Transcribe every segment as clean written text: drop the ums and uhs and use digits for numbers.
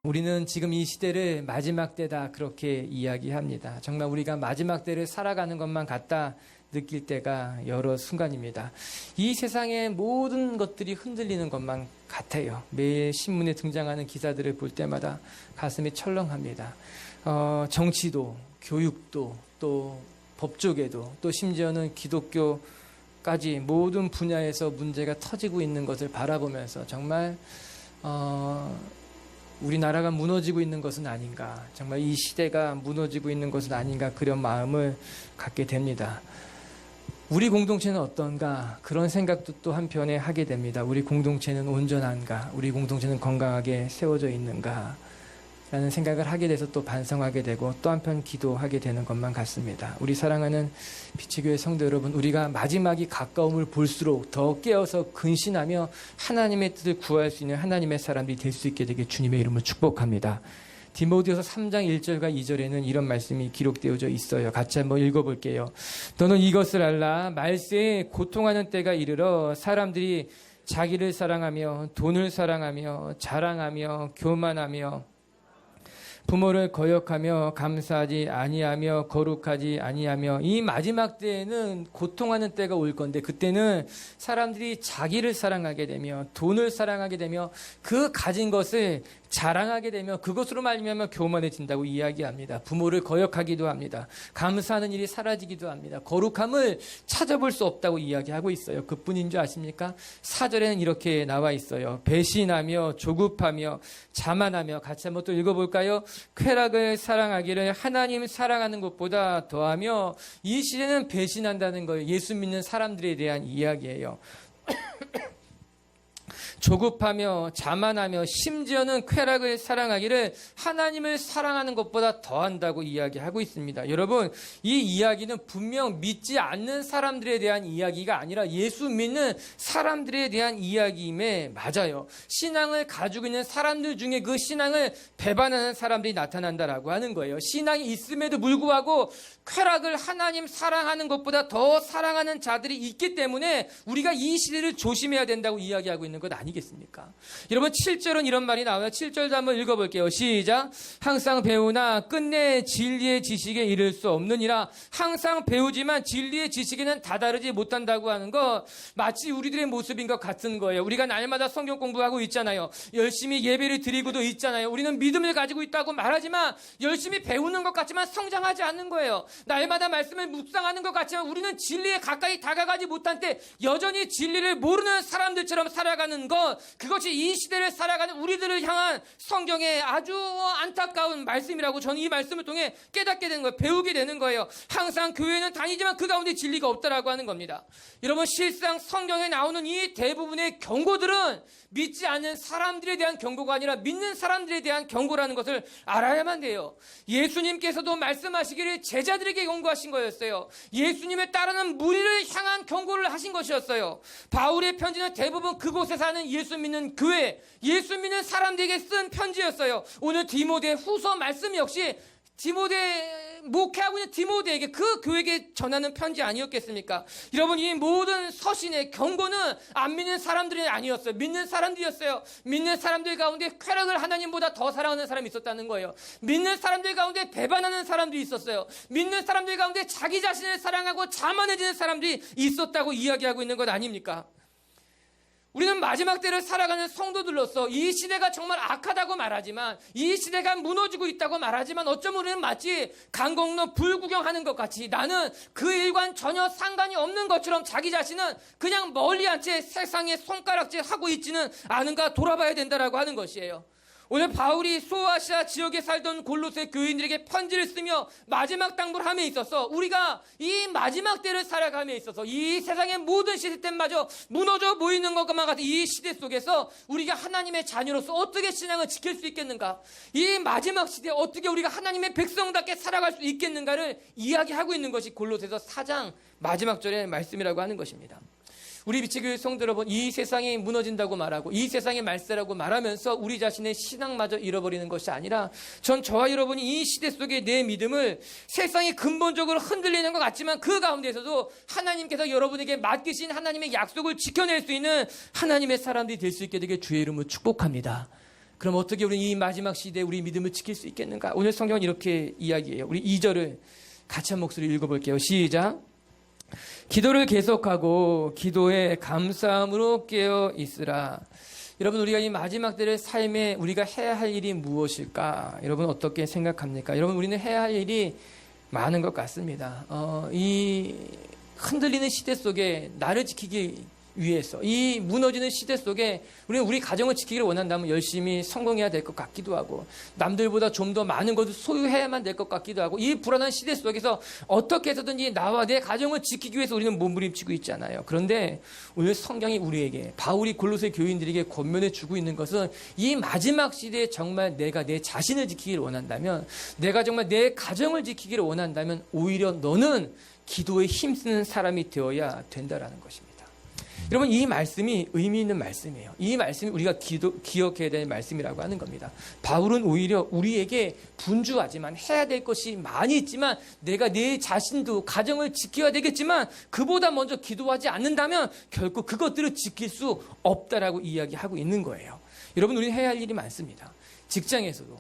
우리는 지금 이 시대를 마지막 때다 그렇게 이야기합니다. 정말 우리가 마지막 때를 살아가는 것만 같다 느낄 때가 여러 순간입니다. 이 세상의 모든 것들이 흔들리는 것만 같아요. 매일 신문에 등장하는 기사들을 볼 때마다 가슴이 철렁합니다. 정치도, 교육도, 또 법조계도, 또 심지어는 기독교까지 모든 분야에서 문제가 터지고 있는 것을 바라보면서 정말 우리나라가 무너지고 있는 것은 아닌가, 정말 이 시대가 무너지고 있는 것은 아닌가, 그런 마음을 갖게 됩니다. 우리 공동체는 어떤가, 그런 생각도 또 한편에 하게 됩니다. 우리 공동체는 온전한가, 우리 공동체는 건강하게 세워져 있는가 라는 생각을 하게 돼서 또 반성하게 되고 또 한편 기도하게 되는 것만 같습니다. 우리 사랑하는 빛의교회 성도 여러분, 우리가 마지막이 가까움을 볼수록 더 깨어서 근신하며 하나님의 뜻을 구할 수 있는 하나님의 사람들이 될 수 있게 되게 주님의 이름으로 축복합니다. 디모데후서 3장 1절과 2절에는 이런 말씀이 기록되어져 있어요. 같이 한번 읽어볼게요. 너는 이것을 알라. 말세에 고통하는 때가 이르러 사람들이 자기를 사랑하며 돈을 사랑하며 자랑하며 교만하며 부모를 거역하며 감사하지 아니하며 거룩하지 아니하며, 이 마지막 때에는 고통하는 때가 올 건데, 그때는 사람들이 자기를 사랑하게 되며 돈을 사랑하게 되며 그 가진 것을 자랑하게 되며 그것으로 말미암아 교만해진다고 이야기합니다. 부모를 거역하기도 합니다. 감사하는 일이 사라지기도 합니다. 거룩함을 찾아볼 수 없다고 이야기하고 있어요. 그뿐인 줄 아십니까? 4절에는 이렇게 나와 있어요. 배신하며 조급하며 자만하며, 같이 한번 또 읽어볼까요? 쾌락을 사랑하기를 하나님 사랑하는 것보다 더하며. 이 시대는 배신한다는 거예요. 예수 믿는 사람들에 대한 이야기예요. 조급하며 자만하며 심지어는 쾌락을 사랑하기를 하나님을 사랑하는 것보다 더한다고 이야기하고 있습니다. 여러분, 이 이야기는 분명 믿지 않는 사람들에 대한 이야기가 아니라 예수 믿는 사람들에 대한 이야기임에 맞아요. 신앙을 가지고 있는 사람들 중에 그 신앙을 배반하는 사람들이 나타난다라고 하는 거예요. 신앙이 있음에도 불구하고 쾌락을 하나님 사랑하는 것보다 더 사랑하는 자들이 있기 때문에 우리가 이 시대를 조심해야 된다고 이야기하고 있는 것 아니겠습니까? 여러분, 7절은 이런 말이 나와요. 7절도 한번 읽어볼게요. 시작. 항상 배우나 끝내 진리의 지식에 이를 수 없느니라. 항상 배우지만 진리의 지식에는 다다르지 못한다고 하는 것, 마치 우리들의 모습인 것 같은 거예요. 우리가 날마다 성경 공부하고 있잖아요. 열심히 예배를 드리고도 있잖아요. 우리는 믿음을 가지고 있다고 말하지만 열심히 배우는 것 같지만 성장하지 않는 거예요. 날마다 말씀을 묵상하는 것 같지만 우리는 진리에 가까이 다가가지 못한 때 여전히 진리를 모르는 사람들처럼 살아가는 것, 그것이 이 시대를 살아가는 우리들을 향한 성경의 아주 안타까운 말씀이라고 저는 이 말씀을 통해 깨닫게 되는 거예요. 배우게 되는 거예요. 항상 교회는 다니지만 그 가운데 진리가 없다라고 하는 겁니다. 여러분, 실상 성경에 나오는 이 대부분의 경고들은 믿지 않는 사람들에 대한 경고가 아니라 믿는 사람들에 대한 경고라는 것을 알아야만 돼요. 예수님께서도 말씀하시기를 제자들에게 경고하신 거였어요. 예수님을 따르는 무리를 향한 경고를 하신 것이었어요. 바울의 편지는 대부분 그곳에 사는 예수 믿는 교회, 예수 믿는 사람들에게 쓴 편지였어요. 오늘 디모데 후서 말씀 역시 목회하고 있는 디모데에게, 그 교회에게 전하는 편지 아니었겠습니까? 여러분, 이 모든 서신의 경고는 안 믿는 사람들이 아니었어요. 믿는 사람들이었어요. 믿는 사람들 가운데 쾌락을 하나님보다 더 사랑하는 사람이 있었다는 거예요. 믿는 사람들 가운데 배반하는 사람들이 있었어요. 믿는 사람들 가운데 자기 자신을 사랑하고 자만해지는 사람들이 있었다고 이야기하고 있는 것 아닙니까? 우리는 마지막 때를 살아가는 성도들로서 이 시대가 정말 악하다고 말하지만, 이 시대가 무너지고 있다고 말하지만, 어쩌면 우리는 마치 강 건너 불 구경하는 것 같이 나는 그 일과는 전혀 상관이 없는 것처럼 자기 자신은 그냥 멀리 한 채 세상에 손가락질 하고 있지는 않은가 돌아봐야 된다라고 하는 것이에요. 오늘 바울이 소아시아 지역에 살던 골로새 교인들에게 편지를 쓰며 마지막 당부를 함에 있어서, 우리가 이 마지막 때를 살아감에 있어서 이 세상의 모든 시스템마저 무너져 보이는 것만 같은 이 시대 속에서 우리가 하나님의 자녀로서 어떻게 신앙을 지킬 수 있겠는가, 이 마지막 시대에 어떻게 우리가 하나님의 백성답게 살아갈 수 있겠는가를 이야기하고 있는 것이 골로새서 4장 마지막 절의 말씀이라고 하는 것입니다. 우리 빛의교회 성도 여러분, 이 세상이 무너진다고 말하고 이 세상이 말세라고 말하면서 우리 자신의 신앙마저 잃어버리는 것이 아니라, 저와 여러분이 이 시대 속에 내 믿음을 세상이 근본적으로 흔들리는 것 같지만 그 가운데서도 하나님께서 여러분에게 맡기신 하나님의 약속을 지켜낼 수 있는 하나님의 사람들이 될 수 있게 되게 주의 이름으로 축복합니다. 그럼 어떻게 우리는 이 마지막 시대에 우리 믿음을 지킬 수 있겠는가? 오늘 성경은 이렇게 이야기해요. 우리 2절을 같이 한 목소리로 읽어볼게요. 시작. 기도를 계속하고 기도에 감사함으로 깨어 있으라. 여러분, 우리가 이 마지막 때의 삶에 우리가 해야 할 일이 무엇일까? 여러분 어떻게 생각합니까? 여러분, 우리는 해야 할 일이 많은 것 같습니다. 이 흔들리는 시대 속에 나를 지키기 위해서, 이 무너지는 시대 속에 우리는 우리 가정을 지키기를 원한다면 열심히 성공해야 될 것 같기도 하고, 남들보다 좀 더 많은 것을 소유해야만 될 것 같기도 하고, 이 불안한 시대 속에서 어떻게 해서든지 나와 내 가정을 지키기 위해서 우리는 몸부림치고 있잖아요. 그런데 오늘 성경이 우리에게, 바울이 골로새 교인들에게 권면해 주고 있는 것은, 이 마지막 시대에 정말 내가 내 자신을 지키기를 원한다면, 내가 정말 내 가정을 지키기를 원한다면 오히려 너는 기도에 힘쓰는 사람이 되어야 된다라는 것입니다. 여러분, 이 말씀이 의미 있는 말씀이에요. 이 말씀이 우리가 기억해야 될 말씀이라고 하는 겁니다. 바울은 오히려 우리에게 분주하지만 해야 될 것이 많이 있지만, 내가 내 자신도 가정을 지켜야 되겠지만 그보다 먼저 기도하지 않는다면 결국 그것들을 지킬 수 없다라고 이야기하고 있는 거예요. 여러분, 우리는 해야 할 일이 많습니다. 직장에서도,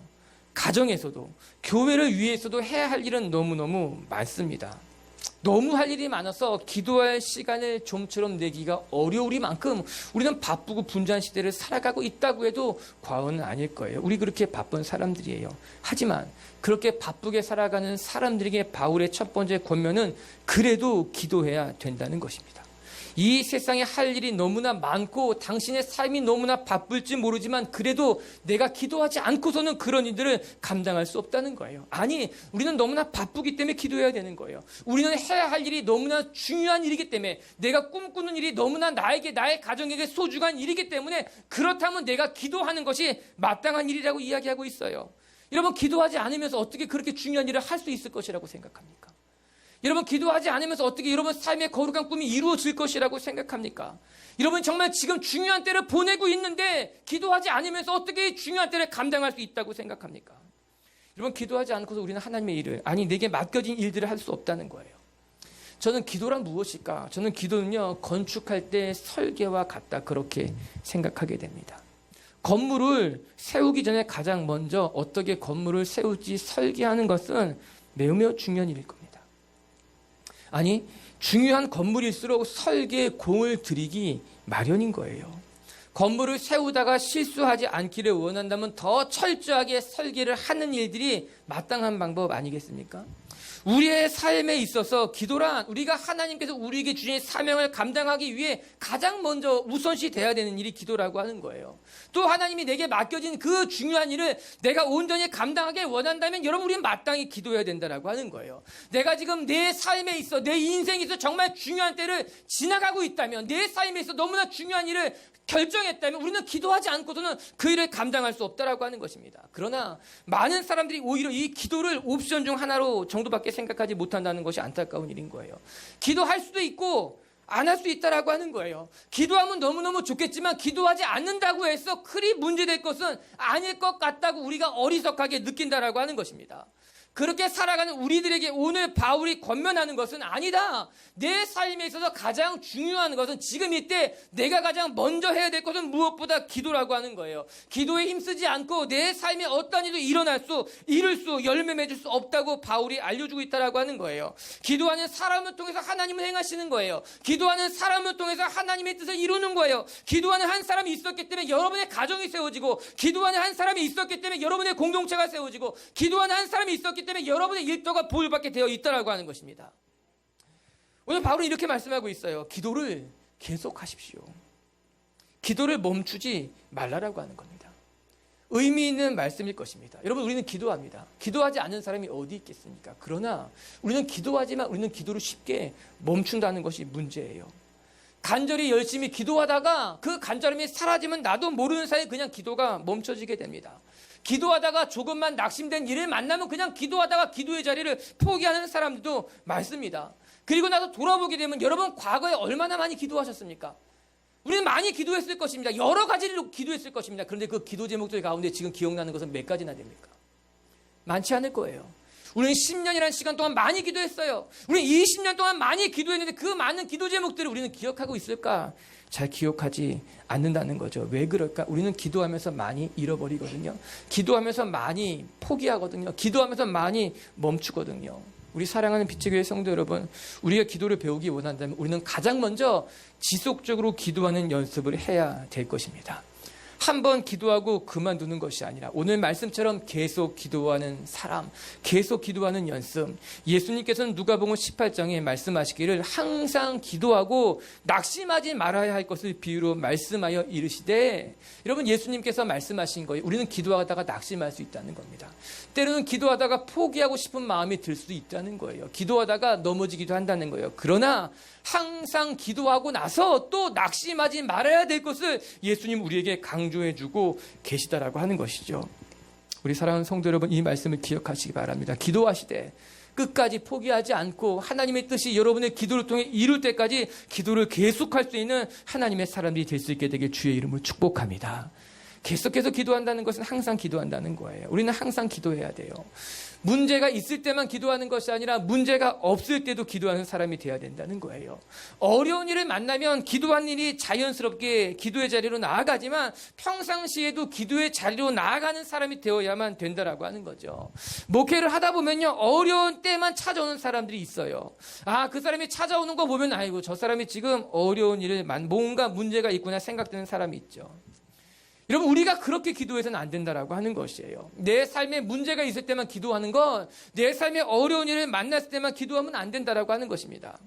가정에서도, 교회를 위해서도 해야 할 일은 너무너무 많습니다. 너무 할 일이 많아서 기도할 시간을 좀처럼 내기가 어려우리만큼 우리는 바쁘고 분주한 시대를 살아가고 있다고 해도 과언은 아닐 거예요. 우리 그렇게 바쁜 사람들이에요. 하지만 그렇게 바쁘게 살아가는 사람들에게 바울의 첫 번째 권면은 그래도 기도해야 된다는 것입니다. 이 세상에 할 일이 너무나 많고 당신의 삶이 너무나 바쁠지 모르지만 그래도 내가 기도하지 않고서는 그런 일들을 감당할 수 없다는 거예요. 아니, 우리는 너무나 바쁘기 때문에 기도해야 되는 거예요. 우리는 해야 할 일이 너무나 중요한 일이기 때문에, 내가 꿈꾸는 일이 너무나 나에게, 나의 가정에게 소중한 일이기 때문에, 그렇다면 내가 기도하는 것이 마땅한 일이라고 이야기하고 있어요. 여러분, 기도하지 않으면서 어떻게 그렇게 중요한 일을 할 수 있을 것이라고 생각합니까? 여러분, 기도하지 않으면서 어떻게 여러분 삶의 거룩한 꿈이 이루어질 것이라고 생각합니까? 여러분, 정말 지금 중요한 때를 보내고 있는데 기도하지 않으면서 어떻게 중요한 때를 감당할 수 있다고 생각합니까? 여러분, 기도하지 않고서 우리는 하나님의 일을, 아니 내게 맡겨진 일들을 할 수 없다는 거예요. 저는 기도란 무엇일까? 저는 기도는요, 건축할 때 설계와 같다, 그렇게 생각하게 됩니다. 건물을 세우기 전에 가장 먼저 어떻게 건물을 세울지 설계하는 것은 매우 중요한 일일 겁니다. 아니, 중요한 건물일수록 설계에 공을 들이기 마련인 거예요. 건물을 세우다가 실수하지 않기를 원한다면 더 철저하게 설계를 하는 일들이 마땅한 방법 아니겠습니까? 우리의 삶에 있어서 기도란 우리가 하나님께서 우리에게 주신 사명을 감당하기 위해 가장 먼저 우선시 돼야 되는 일이 기도라고 하는 거예요. 또 하나님이 내게 맡겨진 그 중요한 일을 내가 온전히 감당하길 원한다면 여러분, 우리는 마땅히 기도해야 된다라고 하는 거예요. 내가 지금 내 삶에 있어, 내 인생에 있어 정말 중요한 때를 지나가고 있다면, 내 삶에 있어 너무나 중요한 일을 결정했다면 우리는 기도하지 않고서는 그 일을 감당할 수 없다라고 하는 것입니다. 그러나 많은 사람들이 오히려 이 기도를 옵션 중 하나로 정도밖에 생각하지 못한다는 것이 안타까운 일인 거예요. 기도할 수도 있고 안 할 수 있다라고 하는 거예요. 기도하면 너무너무 좋겠지만 기도하지 않는다고 해서 그리 문제될 것은 아닐 것 같다고 우리가 어리석하게 느낀다라고 하는 것입니다. 그렇게 살아가는 우리들에게 오늘 바울이 권면하는 것은, 아니다, 내 삶에 있어서 가장 중요한 것은 지금 이때 내가 가장 먼저 해야 될 것은 무엇보다 기도라고 하는 거예요. 기도에 힘쓰지 않고 내 삶에 어떤 일도 이룰 수, 열매 맺을 수 없다고 바울이 알려주고 있다라고 하는 거예요. 기도하는 사람을 통해서 하나님을 행하시는 거예요. 기도하는 사람을 통해서 하나님의 뜻을 이루는 거예요. 기도하는 한 사람이 있었기 때문에 여러분의 가정이 세워지고, 기도하는 한 사람이 있었기 때문에 여러분의 공동체가 세워지고, 기도하는 한 사람이 있었기 때문에 여러분의 일터가 보일받게 되어 있다라고 하는 것입니다. 오늘 바울은 이렇게 말씀하고 있어요. 기도를 계속하십시오. 기도를 멈추지 말라라고 하는 겁니다. 의미 있는 말씀일 것입니다. 여러분, 우리는 기도합니다. 기도하지 않는 사람이 어디 있겠습니까? 그러나 우리는 기도하지만 우리는 기도를 쉽게 멈춘다는 것이 문제예요. 간절히 열심히 기도하다가 그 간절함이 사라지면 나도 모르는 사이에 그냥 기도가 멈춰지게 됩니다. 기도하다가 조금만 낙심된 일을 만나면 그냥 기도하다가 기도의 자리를 포기하는 사람들도 많습니다. 그리고 나서 돌아보게 되면 여러분, 과거에 얼마나 많이 기도하셨습니까? 우리는 많이 기도했을 것입니다. 여러 가지로 기도했을 것입니다. 그런데 그 기도 제목들 가운데 지금 기억나는 것은 몇 가지나 됩니까? 많지 않을 거예요. 우리는 10년이라는 시간 동안 많이 기도했어요. 우리는 20년 동안 많이 기도했는데 그 많은 기도 제목들을 우리는 기억하고 있을까? 잘 기억하지 않는다는 거죠. 왜 그럴까? 우리는 기도하면서 많이 잃어버리거든요. 기도하면서 많이 포기하거든요. 기도하면서 많이 멈추거든요. 우리 사랑하는 빛의 교회 성도 여러분, 우리가 기도를 배우기 원한다면 우리는 가장 먼저 지속적으로 기도하는 연습을 해야 될 것입니다. 한 번 기도하고 그만두는 것이 아니라 오늘 말씀처럼 계속 기도하는 사람, 계속 기도하는 연습. 예수님께서는 누가복음 18장에 말씀하시기를 항상 기도하고 낙심하지 말아야 할 것을 비유로 말씀하여 이르시되, 여러분 예수님께서 말씀하신 거예요. 우리는 기도하다가 낙심할 수 있다는 겁니다. 때로는 기도하다가 포기하고 싶은 마음이 들 수도 있다는 거예요. 기도하다가 넘어지기도 한다는 거예요. 그러나 항상 기도하고 나서 또 낙심하지 말아야 될 것을 예수님 우리에게 강조해주고 계시다라고 하는 것이죠. 우리 사랑하는 성도 여러분, 이 말씀을 기억하시기 바랍니다. 기도하시되 끝까지 포기하지 않고 하나님의 뜻이 여러분의 기도를 통해 이룰 때까지 기도를 계속할 수 있는 하나님의 사람들이 될 수 있게 되길 주의 이름으로 축복합니다. 계속해서 기도한다는 것은 항상 기도한다는 거예요. 우리는 항상 기도해야 돼요. 문제가 있을 때만 기도하는 것이 아니라 문제가 없을 때도 기도하는 사람이 되어야 된다는 거예요. 어려운 일을 만나면 기도한 일이 자연스럽게 기도의 자리로 나아가지만 평상시에도 기도의 자리로 나아가는 사람이 되어야만 된다라고 하는 거죠. 목회를 하다 보면요, 어려운 때만 찾아오는 사람들이 있어요. 그 사람이 찾아오는 거 보면 아이고 저 사람이 지금 어려운 일을 뭔가 문제가 있구나 생각되는 사람이 있죠. 여러분, 우리가 그렇게 기도해서는 안 된다라고 하는 것이에요. 내 삶에 문제가 있을 때만 기도하는 건, 내 삶에 어려운 일을 만났을 때만 기도하면 안 된다라고 하는 것입니다.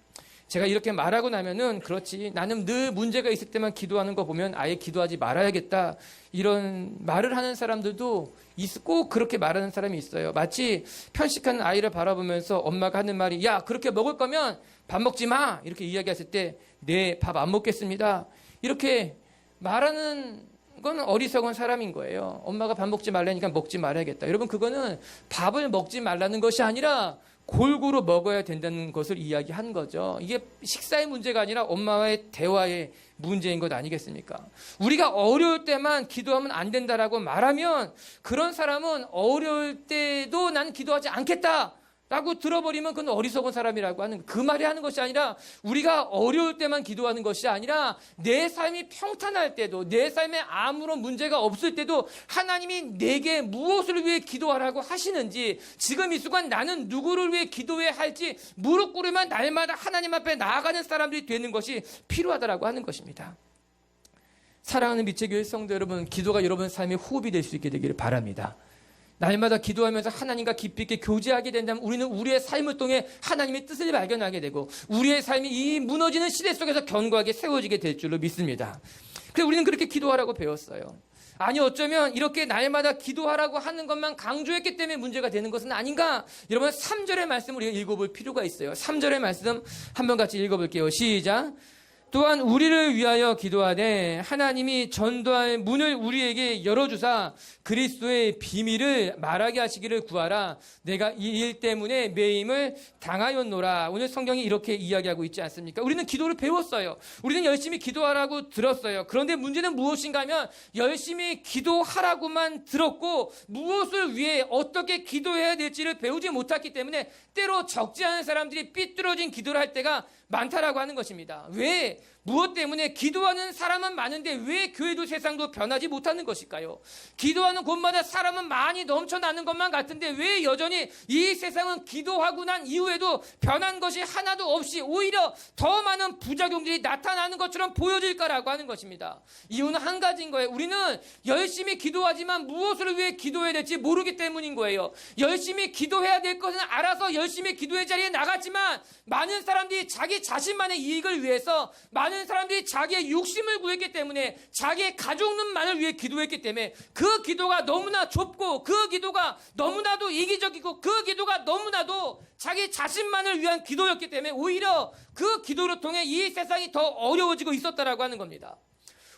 제가 이렇게 말하고 나면은 그렇지, 나는 늘 문제가 있을 때만 기도하는 거 보면 아예 기도하지 말아야겠다, 이런 말을 하는 사람들도 꼭 그렇게 말하는 사람이 있어요. 마치 편식하는 아이를 바라보면서 엄마가 하는 말이, 야 그렇게 먹을 거면 밥 먹지 마, 이렇게 이야기했을 때 네, 밥 안 먹겠습니다, 이렇게 말하는 그건 어리석은 사람인 거예요. 엄마가 밥 먹지 말라니까 먹지 말아야겠다. 여러분, 그거는 밥을 먹지 말라는 것이 아니라 골고루 먹어야 된다는 것을 이야기한 거죠. 이게 식사의 문제가 아니라 엄마와의 대화의 문제인 것 아니겠습니까? 우리가 어려울 때만 기도하면 안 된다라고 말하면 그런 사람은 어려울 때도 난 기도하지 않겠다 라고 들어버리면 그건 어리석은 사람이라고 하는, 그 말이 하는 것이 아니라 우리가 어려울 때만 기도하는 것이 아니라 내 삶이 평탄할 때도, 내 삶에 아무런 문제가 없을 때도 하나님이 내게 무엇을 위해 기도하라고 하시는지, 지금 이 순간 나는 누구를 위해 기도해야 할지 무릎 꿇으면 날마다 하나님 앞에 나아가는 사람들이 되는 것이 필요하다라고 하는 것입니다. 사랑하는 빛의 교회 성도 여러분, 기도가 여러분 삶의 호흡이 될 수 있게 되기를 바랍니다. 날마다 기도하면서 하나님과 깊이 있게 교제하게 된다면 우리는 우리의 삶을 통해 하나님의 뜻을 발견하게 되고 우리의 삶이 이 무너지는 시대 속에서 견고하게 세워지게 될 줄로 믿습니다. 그래서 우리는 그렇게 기도하라고 배웠어요. 아니 어쩌면 이렇게 날마다 기도하라고 하는 것만 강조했기 때문에 문제가 되는 것은 아닌가? 여러분, 3절의 말씀 우리가 읽어볼 필요가 있어요. 3절의 말씀 한번 같이 읽어볼게요. 시작. 또한 우리를 위하여 기도하되 하나님이 전도할 문을 우리에게 열어주사 그리스도의 비밀을 말하게 하시기를 구하라. 내가 이 일 때문에 매임을 당하였노라. 오늘 성경이 이렇게 이야기하고 있지 않습니까? 우리는 기도를 배웠어요. 우리는 열심히 기도하라고 들었어요. 그런데 문제는 무엇인가 하면 열심히 기도하라고만 들었고 무엇을 위해 어떻게 기도해야 될지를 배우지 못했기 때문에 때로 적지 않은 사람들이 삐뚤어진 기도를 할 때가 많다라고 하는 것입니다. 왜? 무엇 때문에? 기도하는 사람은 많은데 왜 교회도 세상도 변하지 못하는 것일까요? 기도하는 곳마다 사람은 많이 넘쳐나는 것만 같은데 왜 여전히 이 세상은 기도하고 난 이후에도 변한 것이 하나도 없이 오히려 더 많은 부작용들이 나타나는 것처럼 보여질까라고 하는 것입니다. 이유는 한 가지인 거예요. 우리는 열심히 기도하지만 무엇을 위해 기도해야 될지 모르기 때문인 거예요. 열심히 기도해야 될 것은 알아서 열심히 기도의 자리에 나갔지만 많은 사람들이 자기 자신만의 이익을 위해서, 많은 사람들이 자기의 욕심을 구했기 때문에, 자기의 가족만을 위해 기도했기 때문에 그 기도가 너무나 좁고 그 기도가 너무나도 이기적이고 그 기도가 너무나도 자기 자신만을 위한 기도였기 때문에 오히려 그 기도를 통해 이 세상이 더 어려워지고 있었다라고 하는 겁니다.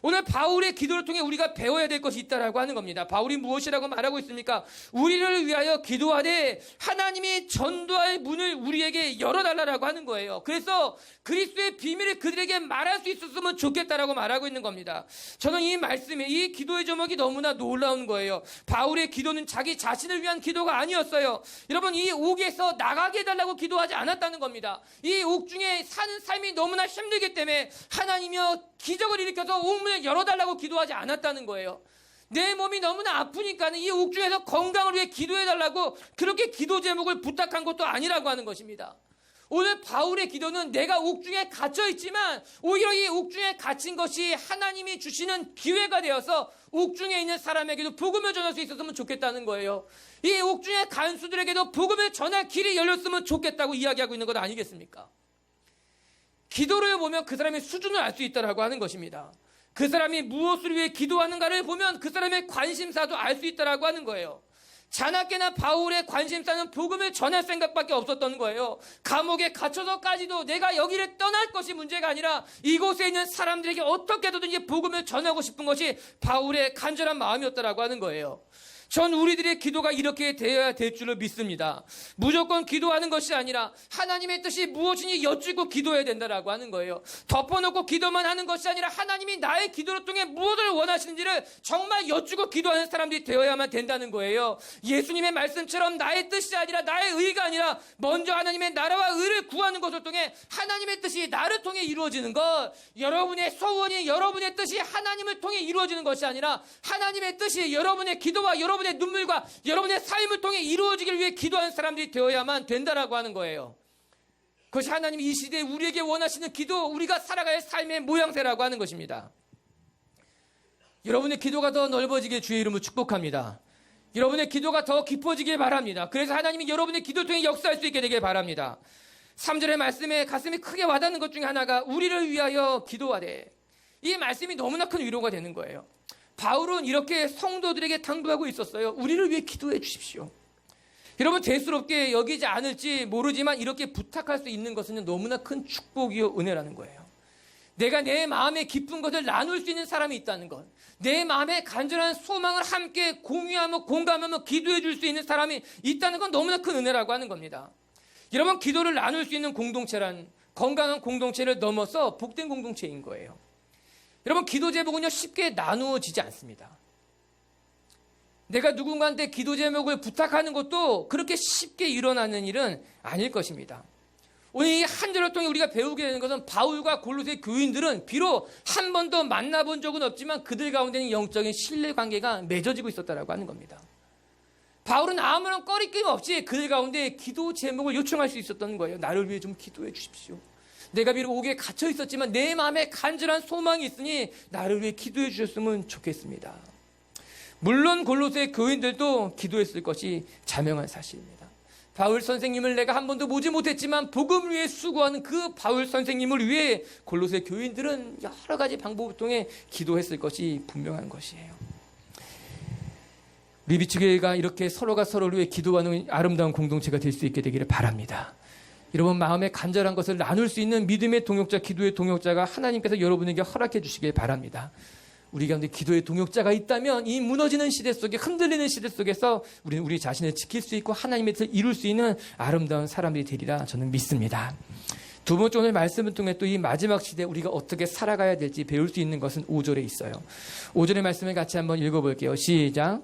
오늘 바울의 기도를 통해 우리가 배워야 될 것이 있다라고 하는 겁니다. 바울이 무엇이라고 말하고 있습니까? 우리를 위하여 기도하되 하나님이 전도할 문을 우리에게 열어달라고 하는 거예요. 그래서 그리스도의 비밀을 그들에게 말할 수 있었으면 좋겠다라고 말하고 있는 겁니다. 저는 이 말씀에 이 기도의 제목이 너무나 놀라운 거예요. 바울의 기도는 자기 자신을 위한 기도가 아니었어요. 여러분, 이 옥에서 나가게 해달라고 기도하지 않았다는 겁니다. 이 옥중에 사는 삶이 너무나 힘들기 때문에 하나님이여 기적을 일으켜서 옥문을 열어달라고 기도하지 않았다는 거예요. 내 몸이 너무나 아프니까 이 옥중에서 건강을 위해 기도해달라고 그렇게 기도 제목을 부탁한 것도 아니라고 하는 것입니다. 오늘 바울의 기도는 내가 옥중에 갇혀있지만 오히려 이 옥중에 갇힌 것이 하나님이 주시는 기회가 되어서 옥중에 있는 사람에게도 복음을 전할 수 있었으면 좋겠다는 거예요. 이 옥중에 간수들에게도 복음을 전할 길이 열렸으면 좋겠다고 이야기하고 있는 것 아니겠습니까? 기도를 보면 그 사람의 수준을 알 수 있다고 하는 것입니다. 그 사람이 무엇을 위해 기도하는가를 보면 그 사람의 관심사도 알 수 있다고 하는 거예요. 자나깨나 바울의 관심사는 복음을 전할 생각밖에 없었던 거예요. 감옥에 갇혀서까지도 내가 여기를 떠날 것이 문제가 아니라 이곳에 있는 사람들에게 어떻게든지 복음을 전하고 싶은 것이 바울의 간절한 마음이었다고 하는 거예요. 전 우리들의 기도가 이렇게 되어야 될 줄을 믿습니다. 무조건 기도하는 것이 아니라 하나님의 뜻이 무엇이니 여쭙고 기도해야 된다라고 하는 거예요. 덮어놓고 기도만 하는 것이 아니라 하나님이 나의 기도를 통해 무엇을 원하시는지를 정말 여쭙고 기도하는 사람들이 되어야만 된다는 거예요. 예수님의 말씀처럼 나의 뜻이 아니라 나의 의가 아니라 먼저 하나님의 나라와 의를 구하는 것을 통해 하나님의 뜻이 나를 통해 이루어지는 것, 여러분의 소원이 여러분의 뜻이 하나님을 통해 이루어지는 것이 아니라 하나님의 뜻이 여러분의 기도와 여러분의 눈물과 여러분의 삶을 통해 이루어지길 위해 기도하는 사람들이 되어야만 된다라고 하는 거예요. 그것이 하나님이 이 시대에 우리에게 원하시는 기도, 우리가 살아가야 할 삶의 모양새라고 하는 것입니다. 여러분의 기도가 더 넓어지게 주의 이름으로 축복합니다. 여러분의 기도가 더 깊어지길 바랍니다. 그래서 하나님이 여러분의 기도를 통해 역사할 수 있게 되길 바랍니다. 3절의 말씀에 가슴이 크게 와닿는 것 중에 하나가 우리를 위하여 기도하되, 이 말씀이 너무나 큰 위로가 되는 거예요. 바울은 이렇게 성도들에게 당부하고 있었어요. 우리를 위해 기도해 주십시오. 여러분, 대수롭게 여기지 않을지 모르지만 이렇게 부탁할 수 있는 것은 너무나 큰 축복이요 은혜라는 거예요. 내가 내 마음의 깊은 것을 나눌 수 있는 사람이 있다는 것, 내 마음의 간절한 소망을 함께 공유하며 공감하며 기도해 줄 수 있는 사람이 있다는 건 너무나 큰 은혜라고 하는 겁니다. 여러분, 기도를 나눌 수 있는 공동체란 건강한 공동체를 넘어서 복된 공동체인 거예요. 여러분, 기도 제목은요 쉽게 나누어지지 않습니다. 내가 누군가한테 기도 제목을 부탁하는 것도 그렇게 쉽게 일어나는 일은 아닐 것입니다. 오늘 이 한 절을 통해 우리가 배우게 되는 것은 바울과 골로새 교인들은 비록 한 번도 만나본 적은 없지만 그들 가운데는 영적인 신뢰관계가 맺어지고 있었다고 하는 겁니다. 바울은 아무런 꺼리낌 없이 그들 가운데 기도 제목을 요청할 수 있었던 거예요. 나를 위해 좀 기도해 주십시오. 내가 비록 옥에 갇혀 있었지만 내 마음에 간절한 소망이 있으니 나를 위해 기도해 주셨으면 좋겠습니다. 물론 골로새 교인들도 기도했을 것이 자명한 사실입니다. 바울 선생님을 내가 한 번도 보지 못했지만 복음을 위해 수고하는 그 바울 선생님을 위해 골로새 교인들은 여러 가지 방법을 통해 기도했을 것이 분명한 것이에요. 리비치교회가 이렇게 서로가 서로를 위해 기도하는 아름다운 공동체가 될 수 있게 되기를 바랍니다. 여러분, 마음에 간절한 것을 나눌 수 있는 믿음의 동역자, 기도의 동역자가 하나님께서 여러분에게 허락해 주시길 바랍니다. 우리 가운데 기도의 동역자가 있다면 이 무너지는 시대 속에, 흔들리는 시대 속에서 우리는 우리 자신을 지킬 수 있고 하나님의 뜻을 이룰 수 있는 아름다운 사람들이 되리라 저는 믿습니다. 두 번째, 오늘 말씀을 통해 또 이 마지막 시대에 우리가 어떻게 살아가야 될지 배울 수 있는 것은 5절에 있어요. 5절의 말씀을 같이 한번 읽어볼게요. 시작.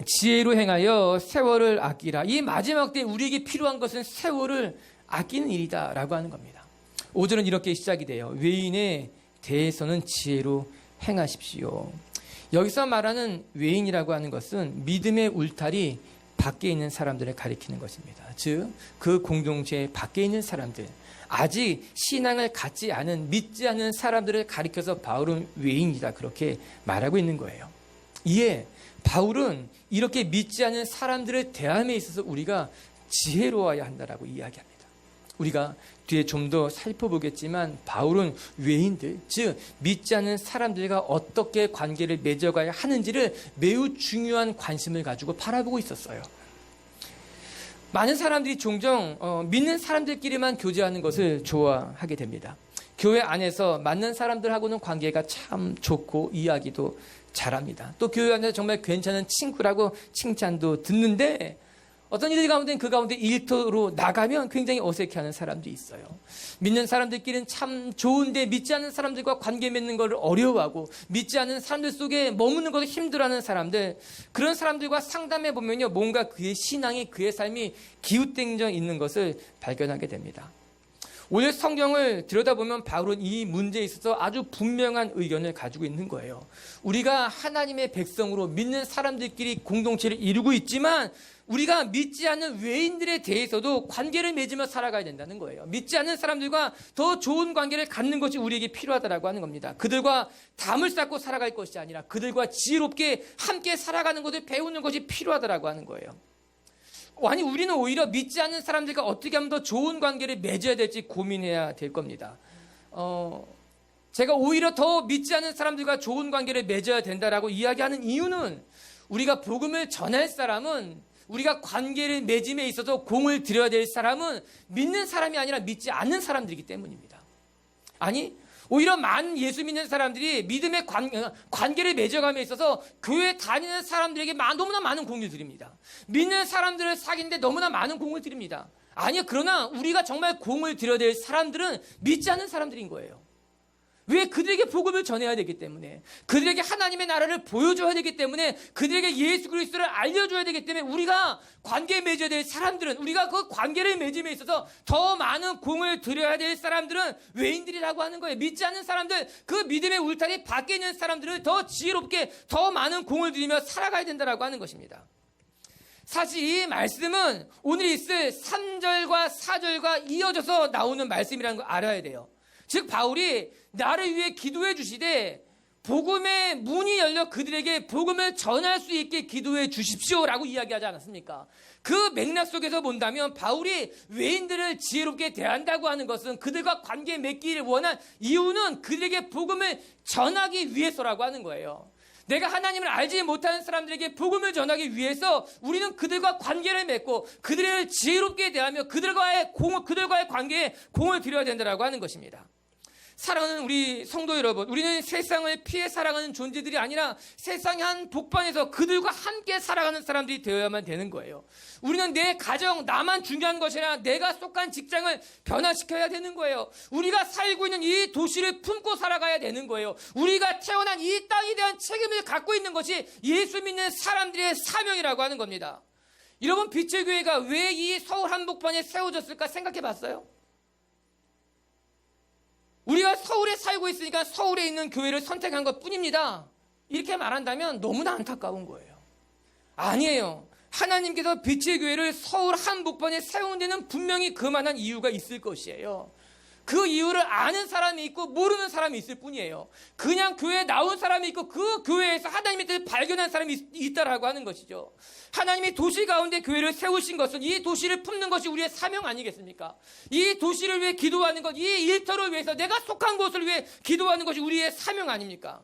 지혜로 행하여 세월을 아끼라. 이 마지막 때 우리에게 필요한 것은 세월을 아끼는 일이다 라고 하는 겁니다. 5절은 이렇게 시작이 돼요. 외인에 대해서는 지혜로 행하십시오. 여기서 말하는 외인이라고 하는 것은 믿음의 울타리 밖에 있는 사람들을 가리키는 것입니다. 즉, 그 공동체 밖에 있는 사람들, 아직 신앙을 갖지 않은, 믿지 않은 사람들을 가리켜서 바울은 외인이다 그렇게 말하고 있는 거예요. 이에 바울은 이렇게 믿지 않은 사람들을 대함에 있어서 우리가 지혜로워야 한다라고 이야기합니다. 우리가 뒤에 좀 더 살펴보겠지만 바울은 외인들, 즉 믿지 않는 사람들과 어떻게 관계를 맺어가야 하는지를 매우 중요한 관심을 가지고 바라보고 있었어요. 많은 사람들이 종종 믿는 사람들끼리만 교제하는 것을 좋아하게 됩니다. 교회 안에서 맞는 사람들하고는 관계가 참 좋고 이야기도 잘합니다. 또 교회 안에서 정말 괜찮은 친구라고 칭찬도 듣는데 어떤 이들 가운데 그 가운데 일터로 나가면 굉장히 어색해하는 사람도 있어요. 믿는 사람들끼리는 참 좋은데 믿지 않는 사람들과 관계 맺는 것을 어려워하고 믿지 않는 사람들 속에 머무는 것을 힘들어하는 사람들, 그런 사람들과 상담해 보면요, 뭔가 그의 신앙이, 그의 삶이 기웃땡겨 있는 것을 발견하게 됩니다. 오늘 성경을 들여다보면 바울은 이 문제에 있어서 아주 분명한 의견을 가지고 있는 거예요. 우리가 하나님의 백성으로 믿는 사람들끼리 공동체를 이루고 있지만 우리가 믿지 않는 외인들에 대해서도 관계를 맺으며 살아가야 된다는 거예요. 믿지 않는 사람들과 더 좋은 관계를 갖는 것이 우리에게 필요하다고 하는 겁니다. 그들과 담을 쌓고 살아갈 것이 아니라 그들과 지혜롭게 함께 살아가는 것을 배우는 것이 필요하다고 하는 거예요. 아니, 우리는 오히려 믿지 않는 사람들과 어떻게 하면 더 좋은 관계를 맺어야 될지 고민해야 될 겁니다. 제가 오히려 더 믿지 않는 사람들과 좋은 관계를 맺어야 된다라고 이야기하는 이유는 우리가 복음을 전할 사람은, 우리가 관계를 맺음에 있어서 공을 들여야 될 사람은 믿는 사람이 아니라 믿지 않는 사람들이기 때문입니다. 아니, 오히려 많은 예수 믿는 사람들이 믿음의 관계를 맺어감에 있어서 교회 다니는 사람들에게 너무나 많은 공을 드립니다. 믿는 사람들을 사귀는데 너무나 많은 공을 드립니다. 아니요, 그러나 우리가 정말 공을 들여야 될 사람들은 믿지 않는 사람들인 거예요. 왜? 그들에게 복음을 전해야 되기 때문에, 그들에게 하나님의 나라를 보여줘야 되기 때문에, 그들에게 예수 그리스도를 알려줘야 되기 때문에 우리가 관계 맺어야 될 사람들은, 우리가 그 관계를 맺음에 있어서 더 많은 공을 들여야 될 사람들은 외인들이라고 하는 거예요. 믿지 않는 사람들, 그 믿음의 울타리 밖에 있는 사람들을 더 지혜롭게 더 많은 공을 들이며 살아가야 된다고 하는 것입니다. 사실 이 말씀은 오늘 있을 3절과 4절과 이어져서 나오는 말씀이라는 걸 알아야 돼요. 즉 바울이 나를 위해 기도해 주시되 복음의 문이 열려 그들에게 복음을 전할 수 있게 기도해 주십시오라고 이야기하지 않았습니까? 그 맥락 속에서 본다면 바울이 외인들을 지혜롭게 대한다고 하는 것은 그들과 관계 맺기를 원한 이유는 그들에게 복음을 전하기 위해서라고 하는 거예요. 내가 하나님을 알지 못하는 사람들에게 복음을 전하기 위해서 우리는 그들과 관계를 맺고 그들을 지혜롭게 대하며 그들과의 관계에 공을 들여야 된다고 하는 것입니다. 사랑하는 우리 성도 여러분, 우리는 세상을 피해 살아가는 존재들이 아니라 세상의 한 복판에서 그들과 함께 살아가는 사람들이 되어야만 되는 거예요. 우리는 내 가정, 나만 중요한 것이 아니라 내가 속한 직장을 변화시켜야 되는 거예요. 우리가 살고 있는 이 도시를 품고 살아가야 되는 거예요. 우리가 태어난 이 땅에 대한 책임을 갖고 있는 것이 예수 믿는 사람들의 사명이라고 하는 겁니다. 여러분, 빛의 교회가 왜 이 서울 한복판에 세워졌을까 생각해 봤어요? 우리가 서울에 살고 있으니까 서울에 있는 교회를 선택한 것 뿐입니다. 이렇게 말한다면 너무나 안타까운 거예요. 아니에요. 하나님께서 빛의 교회를 서울 한복판에 세운 데는 분명히 그만한 이유가 있을 것이에요. 그 이유를 아는 사람이 있고 모르는 사람이 있을 뿐이에요. 그냥 교회에 나온 사람이 있고 그 교회에서 하나님의 뜻을 발견한 사람이 있다라고 하는 것이죠. 하나님이 도시 가운데 교회를 세우신 것은 이 도시를 품는 것이 우리의 사명 아니겠습니까? 이 도시를 위해 기도하는 것, 이 일터를 위해서 내가 속한 곳을 위해 기도하는 것이 우리의 사명 아닙니까?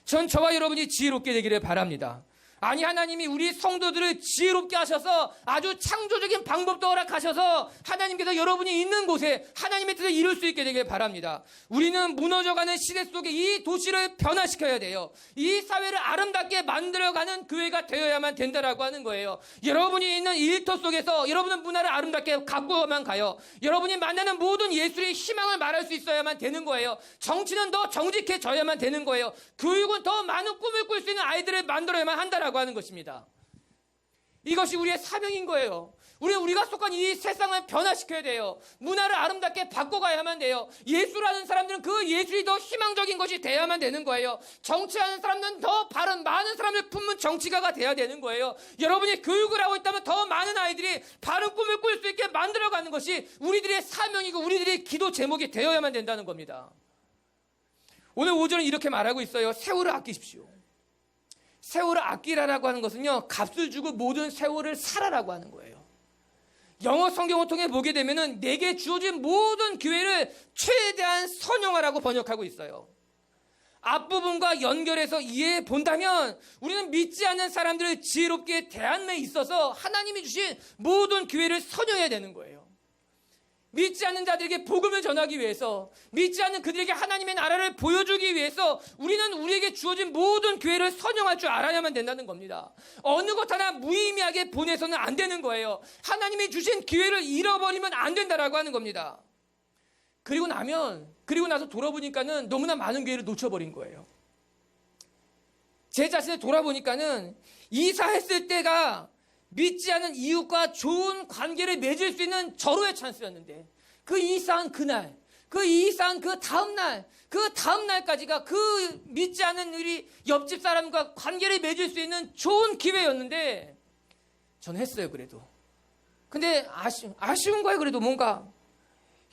전 저와 여러분이 지혜롭게 되기를 바랍니다. 아니, 하나님이 우리 성도들을 지혜롭게 하셔서 아주 창조적인 방법도 허락하셔서 하나님께서 여러분이 있는 곳에 하나님의 뜻을 이룰 수 있게 되길 바랍니다. 우리는 무너져가는 시대 속에 이 도시를 변화시켜야 돼요. 이 사회를 아름답게 만들어가는 교회가 되어야만 된다라고 하는 거예요. 여러분이 있는 일터 속에서 여러분은 문화를 아름답게 갖고만 가요. 여러분이 만나는 모든 예술의 희망을 말할 수 있어야만 되는 거예요. 정치는 더 정직해져야만 되는 거예요. 교육은 더 많은 꿈을 꿀 수 있는 아이들을 만들어야만 한다라고 하는 것입니다. 이것이 우리의 사명인 거예요. 우리가 속한 이 세상을 변화시켜야 돼요. 문화를 아름답게 바꿔가야만 돼요. 예술하는 사람들은 그 예술이 더 희망적인 것이 돼야만 되는 거예요. 정치하는 사람들은 더 바른 많은 사람을 품는 정치가가 돼야 되는 거예요. 여러분이 교육을 하고 있다면 더 많은 아이들이 바른 꿈을 꿀 수 있게 만들어가는 것이 우리들의 사명이고 우리들의 기도 제목이 되어야만 된다는 겁니다. 오늘 5절은 이렇게 말하고 있어요. 세월을 아끼십시오. 세월을 아끼라라고 하는 것은요, 값을 주고 모든 세월을 살아라고 하는 거예요. 영어 성경을 통해 보게 되면은 내게 주어진 모든 기회를 최대한 선용하라고 번역하고 있어요. 앞부분과 연결해서 이해해 본다면 우리는 믿지 않는 사람들을 지혜롭게 대함에 있어서 하나님이 주신 모든 기회를 선용해야 되는 거예요. 믿지 않는 자들에게 복음을 전하기 위해서, 믿지 않는 그들에게 하나님의 나라를 보여주기 위해서 우리는 우리에게 주어진 모든 기회를 선용할 줄 알아야만 된다는 겁니다. 어느 것 하나 무의미하게 보내서는 안 되는 거예요. 하나님이 주신 기회를 잃어버리면 안 된다라고 하는 겁니다. 그리고 나서 돌아보니까는 너무나 많은 기회를 놓쳐버린 거예요. 제 자신을 돌아보니까는 이사했을 때가 믿지 않은 이웃과 좋은 관계를 맺을 수 있는 절호의 찬스였는데, 그 이사한 그날, 그 이사한 그 다음날까지가 그 믿지 않은 우리 옆집 사람과 관계를 맺을 수 있는 좋은 기회였는데, 저는 했어요, 그래도. 근데 아쉬운 거예요, 그래도 뭔가.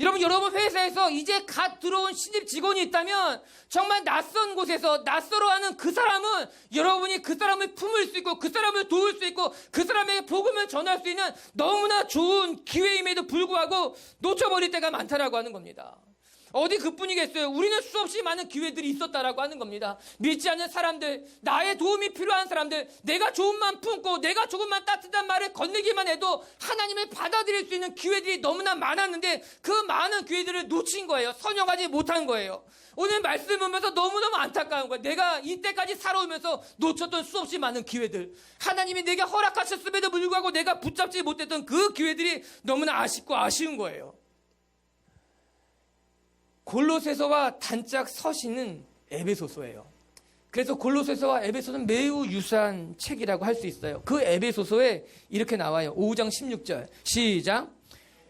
여러분 회사에서 이제 갓 들어온 신입 직원이 있다면 정말 낯선 곳에서 낯설어하는 그 사람은 여러분이 그 사람을 품을 수 있고 그 사람을 도울 수 있고 그 사람에게 복음을 전할 수 있는 너무나 좋은 기회임에도 불구하고 놓쳐버릴 때가 많다라고 하는 겁니다. 어디 그뿐이겠어요. 우리는 수없이 많은 기회들이 있었다라고 하는 겁니다. 믿지 않는 사람들, 나의 도움이 필요한 사람들, 내가 좋은만 품고 내가 조금만 따뜻한 말을 건네기만 해도 하나님을 받아들일 수 있는 기회들이 너무나 많았는데 그 많은 기회들을 놓친 거예요. 선용하지 못한 거예요. 오늘 말씀 보면서 너무너무 안타까운 거예요. 내가 이때까지 살아오면서 놓쳤던 수없이 많은 기회들, 하나님이 내게 허락하셨음에도 불구하고 내가 붙잡지 못했던 그 기회들이 너무나 아쉽고 아쉬운 거예요. 골로새서와 단짝 서신은 에베소서예요. 그래서 골로새서와 에베소는 매우 유사한 책이라고 할 수 있어요. 그 에베소서에 이렇게 나와요. 5장 16절 시작.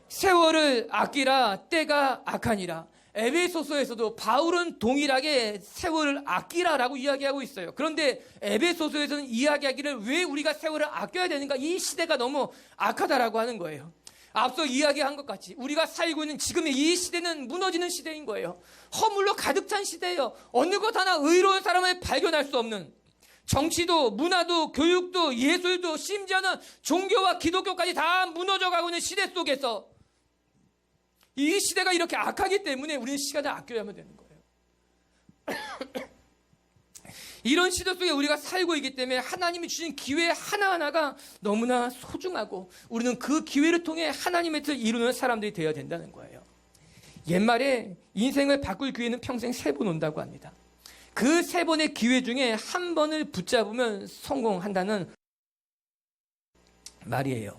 세월을 아끼라 때가 악하니라. 에베소서에서도 바울은 동일하게 세월을 아끼라라고 이야기하고 있어요. 그런데 에베소서에서는 이야기하기를 왜 우리가 세월을 아껴야 되는가, 이 시대가 너무 악하다라고 하는 거예요. 앞서 이야기한 것 같이 우리가 살고 있는 지금의 이 시대는 무너지는 시대인 거예요. 허물로 가득 찬 시대예요. 어느 것 하나 의로운 사람을 발견할 수 없는, 정치도 문화도 교육도 예술도 심지어는 종교와 기독교까지 다 무너져가고 있는 시대 속에서 이 시대가 이렇게 악하기 때문에 우리는 시간을 아껴야만 되는 거예요. 이런 시대 속에 우리가 살고 있기 때문에 하나님이 주신 기회 하나하나가 너무나 소중하고 우리는 그 기회를 통해 하나님의 뜻을 이루는 사람들이 되어야 된다는 거예요. 옛말에 인생을 바꿀 기회는 평생 3번 온다고 합니다. 그 3번의 기회 중에 한 번을 붙잡으면 성공한다는 말이에요.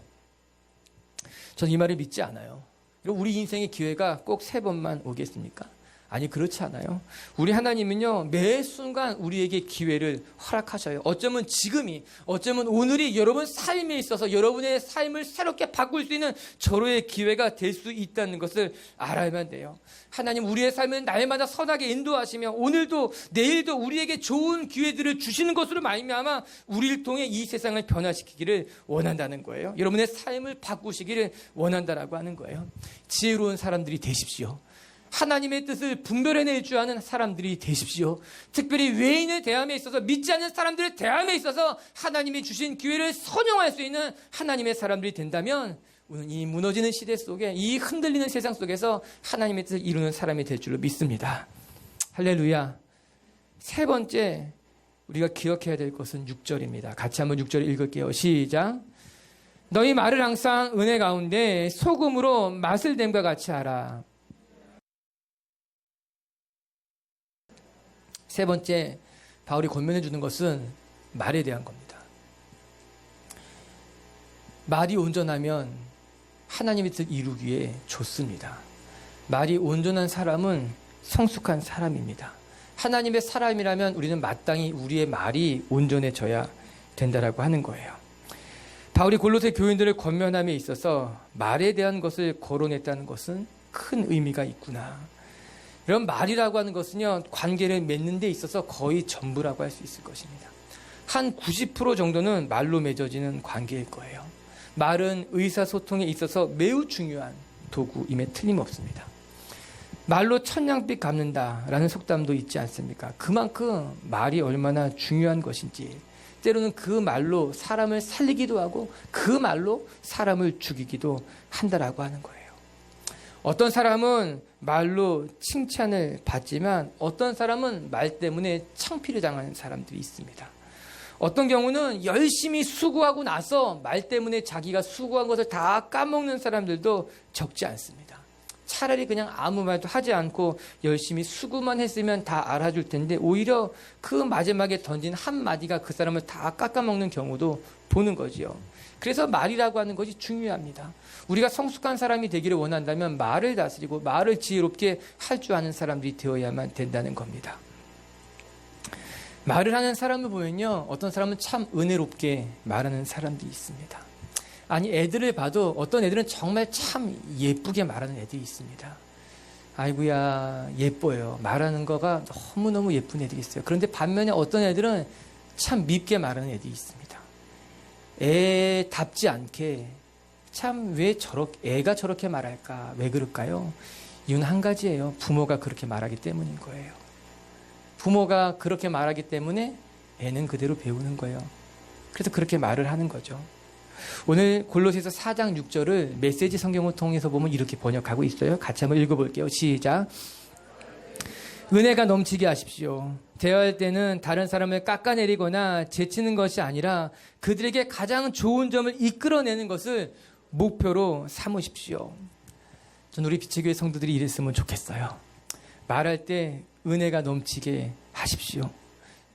저는 이 말을 믿지 않아요. 우리 인생의 기회가 꼭 3번만 오겠습니까? 아니, 그렇지 않아요. 우리 하나님은요, 매 순간 우리에게 기회를 허락하셔요. 어쩌면 지금이, 어쩌면 오늘이 여러분 삶에 있어서 여러분의 삶을 새롭게 바꿀 수 있는 절호의 기회가 될 수 있다는 것을 알아야만 돼요. 하나님 우리의 삶을 날마다 선하게 인도하시며 오늘도 내일도 우리에게 좋은 기회들을 주시는 것으로 말미암아 우리를 통해 이 세상을 변화시키기를 원한다는 거예요. 여러분의 삶을 바꾸시기를 원한다라고 하는 거예요. 지혜로운 사람들이 되십시오. 하나님의 뜻을 분별해낼 줄 아는 사람들이 되십시오. 특별히 외인을 대함에 있어서, 믿지 않는 사람들을 대함에 있어서 하나님이 주신 기회를 선용할 수 있는 하나님의 사람들이 된다면 오늘 이 무너지는 시대 속에, 이 흔들리는 세상 속에서 하나님의 뜻을 이루는 사람이 될 줄로 믿습니다. 할렐루야. 3번째 우리가 기억해야 될 것은 6절입니다. 같이 한번 6절 읽을게요. 시작. 너희 말을 항상 은혜 가운데 소금으로 맛을 댐과 같이 하라. 3번째 바울이 권면해 주는 것은 말에 대한 겁니다. 말이 온전하면 하나님의 뜻을 이루기에 좋습니다. 말이 온전한 사람은 성숙한 사람입니다. 하나님의 사람이라면 우리는 마땅히 우리의 말이 온전해져야 된다라고 하는 거예요. 바울이 골로새 교인들을 권면함에 있어서 말에 대한 것을 거론했다는 것은 큰 의미가 있구나. 이런 말이라고 하는 것은요, 관계를 맺는 데 있어서 거의 전부라고 할 수 있을 것입니다. 한 90% 정도는 말로 맺어지는 관계일 거예요. 말은 의사소통에 있어서 매우 중요한 도구임에 틀림없습니다. 말로 천냥빚 갚는다라는 속담도 있지 않습니까? 그만큼 말이 얼마나 중요한 것인지, 때로는 그 말로 사람을 살리기도 하고 그 말로 사람을 죽이기도 한다라고 하는 거예요. 어떤 사람은 말로 칭찬을 받지만 어떤 사람은 말 때문에 창피를 당하는 사람들이 있습니다. 어떤 경우는 열심히 수고하고 나서 말 때문에 자기가 수고한 것을 다 까먹는 사람들도 적지 않습니다. 차라리 그냥 아무 말도 하지 않고 열심히 수고만 했으면 다 알아줄 텐데 오히려 그 마지막에 던진 한마디가 그 사람을 다 깎아먹는 경우도 보는 거지요. 그래서 말이라고 하는 것이 중요합니다. 우리가 성숙한 사람이 되기를 원한다면 말을 다스리고 말을 지혜롭게 할 줄 아는 사람들이 되어야만 된다는 겁니다. 말을 하는 사람을 보면요, 어떤 사람은 참 은혜롭게 말하는 사람들이 있습니다. 아니, 애들을 봐도 어떤 애들은 정말 참 예쁘게 말하는 애들이 있습니다. 아이고야 예뻐요. 말하는 거가 너무너무 예쁜 애들이 있어요. 그런데 반면에 어떤 애들은 참 밉게 말하는 애들이 있습니다. 애답지 않게 참 왜 애가 저렇게 말할까? 왜 그럴까요? 이유는 한 가지예요. 부모가 그렇게 말하기 때문인 거예요. 부모가 그렇게 말하기 때문에 애는 그대로 배우는 거예요. 그래서 그렇게 말을 하는 거죠. 오늘 골로새서 4장 6절을 메시지 성경을 통해서 보면 이렇게 번역하고 있어요. 같이 한번 읽어볼게요. 시작. 은혜가 넘치게 하십시오. 대화할 때는 다른 사람을 깎아내리거나 제치는 것이 아니라 그들에게 가장 좋은 점을 이끌어내는 것을 목표로 삼으십시오. 전 우리 비치교회 성도들이 이랬으면 좋겠어요. 말할 때 은혜가 넘치게 하십시오.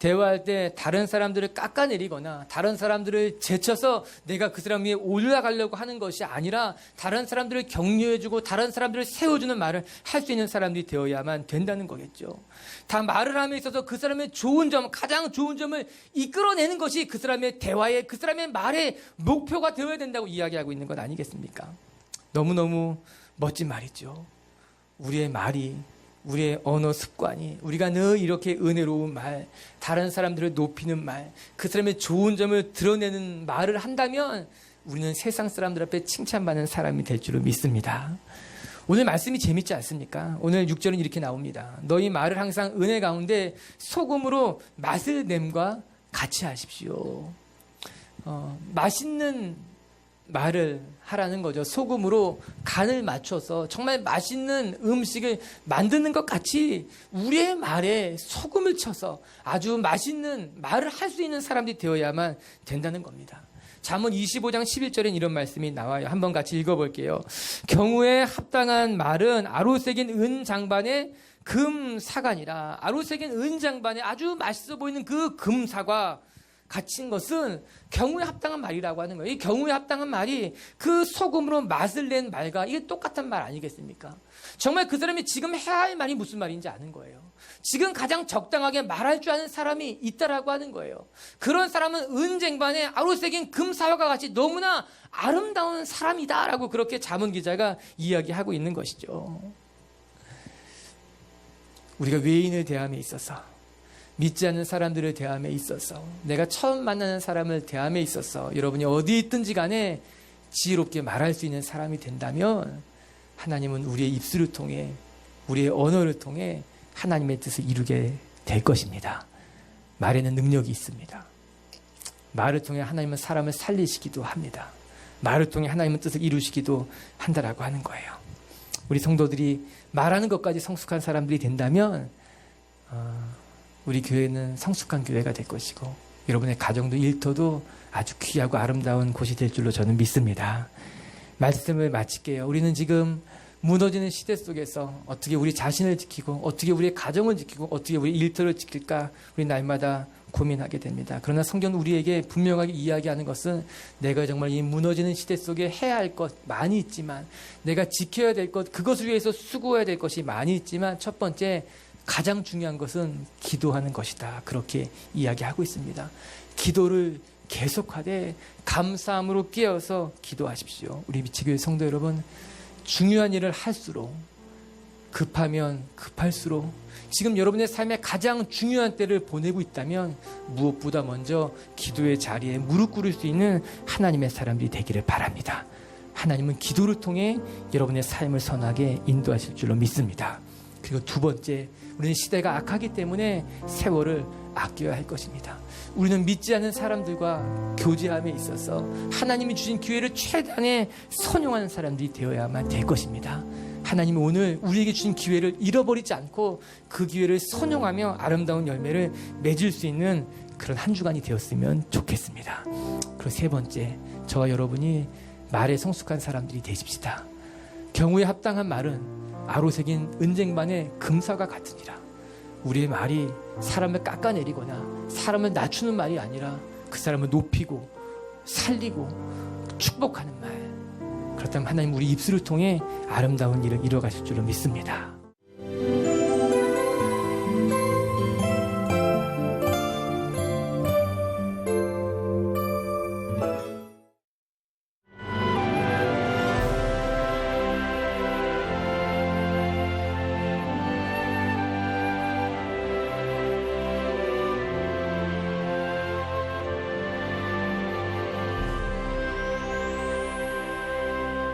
대화할 때 다른 사람들을 깎아내리거나 다른 사람들을 제쳐서 내가 그 사람 위에 올라가려고 하는 것이 아니라 다른 사람들을 격려해주고 다른 사람들을 세워주는 말을 할 수 있는 사람들이 되어야만 된다는 거겠죠. 다 말을 함에 있어서 그 사람의 좋은 점, 가장 좋은 점을 이끌어내는 것이 그 사람의 대화에, 그 사람의 말의 목표가 되어야 된다고 이야기하고 있는 것 아니겠습니까? 너무너무 멋진 말이죠. 우리의 말이, 우리의 언어 습관이, 우리가 늘 이렇게 은혜로운 말, 다른 사람들을 높이는 말, 그 사람의 좋은 점을 드러내는 말을 한다면 우리는 세상 사람들 앞에 칭찬받는 사람이 될 줄로 믿습니다. 오늘 말씀이 재밌지 않습니까? 오늘 6절은 이렇게 나옵니다. 너희 말을 항상 은혜 가운데 소금으로 맛을 냄과 같이 하십시오. 맛있는 말을 하라는 거죠. 소금으로 간을 맞춰서 정말 맛있는 음식을 만드는 것 같이 우리의 말에 소금을 쳐서 아주 맛있는 말을 할 수 있는 사람들이 되어야만 된다는 겁니다. 잠언 25장 11절엔 이런 말씀이 나와요. 한번 같이 읽어볼게요. 경우에 합당한 말은 아로새긴 은장반에 금사관이라. 아로새긴 은장반에 아주 맛있어 보이는 그 금사과 갇힌 것은 경우에 합당한 말이라고 하는 거예요. 이 경우에 합당한 말이 그 소금으로 맛을 낸 말과 이게 똑같은 말 아니겠습니까? 정말 그 사람이 지금 해야 할 말이 무슨 말인지 아는 거예요. 지금 가장 적당하게 말할 줄 아는 사람이 있다라고 하는 거예요. 그런 사람은 은쟁반에 아로새긴 금사화가 같이 너무나 아름다운 사람이다라고 그렇게 잠언 기자가 이야기하고 있는 것이죠. 우리가 외인을 대함에 있어서, 믿지 않는 사람들을 대함에 있어서, 내가 처음 만나는 사람을 대함에 있어서 여러분이 어디 있든지 간에 지혜롭게 말할 수 있는 사람이 된다면 하나님은 우리의 입술을 통해, 우리의 언어를 통해 하나님의 뜻을 이루게 될 것입니다. 말에는 능력이 있습니다. 말을 통해 하나님은 사람을 살리시기도 합니다. 말을 통해 하나님은 뜻을 이루시기도 한다라고 하는 거예요. 우리 성도들이 말하는 것까지 성숙한 사람들이 된다면 우리 교회는 성숙한 교회가 될 것이고 여러분의 가정도 일터도 아주 귀하고 아름다운 곳이 될 줄로 저는 믿습니다. 말씀을 마칠게요. 우리는 지금 무너지는 시대 속에서 어떻게 우리 자신을 지키고 어떻게 우리의 가정을 지키고 어떻게 우리 일터를 지킬까 우리 날마다 고민하게 됩니다. 그러나 성경은 우리에게 분명하게 이야기하는 것은 내가 정말 이 무너지는 시대 속에 해야 할 것 많이 있지만 내가 지켜야 될 것, 그것을 위해서 수고해야 될 것이 많이 있지만 첫 번째 가장 중요한 것은 기도하는 것이다. 그렇게 이야기하고 있습니다. 기도를 계속하되 감사함으로 깨어서 기도하십시오. 우리 미치교회 성도 여러분, 중요한 일을 할수록 급하면 급할수록 지금 여러분의 삶에 가장 중요한 때를 보내고 있다면 무엇보다 먼저 기도의 자리에 무릎 꿇을 수 있는 하나님의 사람들이 되기를 바랍니다. 하나님은 기도를 통해 여러분의 삶을 선하게 인도하실 줄로 믿습니다. 그리고 두 번째, 우리는 시대가 악하기 때문에 세월을 아껴야 할 것입니다. 우리는 믿지 않는 사람들과 교제함에 있어서 하나님이 주신 기회를 최대한의 선용하는 사람들이 되어야만 될 것입니다. 하나님은 오늘 우리에게 주신 기회를 잃어버리지 않고 그 기회를 선용하며 아름다운 열매를 맺을 수 있는 그런 한 주간이 되었으면 좋겠습니다. 그리고 세 번째, 저와 여러분이 말에 성숙한 사람들이 되십시다. 경우에 합당한 말은 아로새긴 은쟁반의 금사가 같으니라. 우리의 말이 사람을 깎아내리거나 사람을 낮추는 말이 아니라 그 사람을 높이고 살리고 축복하는 말. 그렇다면 하나님 우리 입술을 통해 아름다운 일을 이뤄가실 줄로 믿습니다.